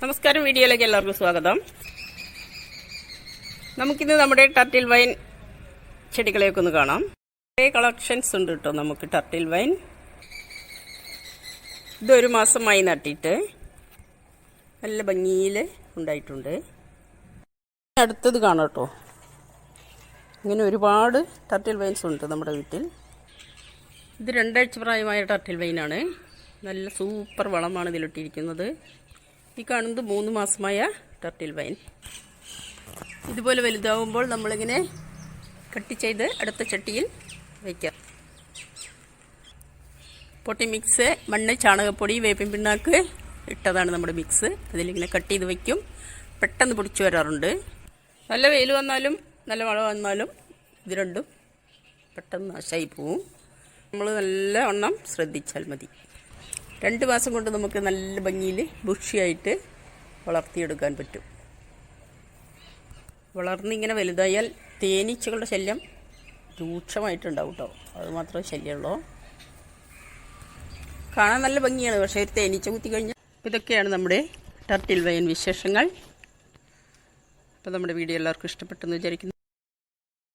നമസ്കാരം, വീഡിയോയിലേക്ക് എല്ലാവർക്കും സ്വാഗതം. നമുക്കിന്ന് നമ്മുടെ ടർട്ടിൽ വൈൻ ചെടികളെയൊക്കെ ഒന്ന് കാണാം. കുറേ കളക്ഷൻസ് ഉണ്ട് കേട്ടോ നമുക്ക് ടർട്ടിൽ വൈൻ. ഇതൊരു മാസമായി നട്ടിട്ട് നല്ല ഭംഗിയിൽ ഉണ്ടായിട്ടുണ്ട്. അടുത്തത് കാണാം കേട്ടോ. ഇങ്ങനെ ഒരുപാട് ടർട്ടിൽ വൈൻസ് ഉണ്ട് നമ്മുടെ വീട്ടിൽ. ഇത് 2 ആഴ്ച പ്രായമായ ടർട്ടിൽ വൈനാണ്. നല്ല സൂപ്പർ വളമാണ് ഇതിലിട്ടിരിക്കുന്നത്. ഈ കാണുന്നത് 3 മാസമായ ടർട്ടിൽ വൈൻ. ഇതുപോലെ വലുതാവുമ്പോൾ നമ്മളിങ്ങനെ കട്ട് ചെയ്ത് അടുത്ത ചട്ടിയിൽ വയ്ക്കാം. പൊട്ടി മിക്സ്, മണ്ണ്, ചാണകപ്പൊടി, വേപ്പിൻ പിണ്ണാക്ക് ഇട്ടതാണ് നമ്മുടെ മിക്സ്. അതിലിങ്ങനെ കട്ട് ചെയ്ത് വയ്ക്കും. പെട്ടെന്ന് പൊടിച്ചു വരാറുണ്ട്. നല്ല വെയിൽ വന്നാലും നല്ല മഴ വന്നാലും ഇത് രണ്ടും പെട്ടെന്ന് നാശമായി പോവും. നമ്മൾ നല്ലവണ്ണം ശ്രദ്ധിച്ചാൽ മതി. 2 മാസം കൊണ്ട് നമുക്ക് നല്ല ഭംഗിയിൽ ബുഷിയായിട്ട് വളർത്തിയെടുക്കാൻ പറ്റും. വളർന്നിങ്ങനെ വലുതായാൽ തേനീച്ചകളുടെ ശല്യം രൂക്ഷമായിട്ടുണ്ടാവും കേട്ടോ. അത് മാത്രമേ ശല്യമുള്ളൂ. കാണാൻ നല്ല ഭംഗിയാണ്, പക്ഷേ ഒരു തേനീച്ച കുത്തി കഴിഞ്ഞാൽ. ഇതൊക്കെയാണ് നമ്മുടെ ടർട്ടിൽ വൈൻ വിശേഷങ്ങൾ. അപ്പോൾ നമ്മുടെ വീഡിയോ എല്ലാവർക്കും ഇഷ്ടപ്പെട്ടെന്ന് വിചാരിക്കുന്നു.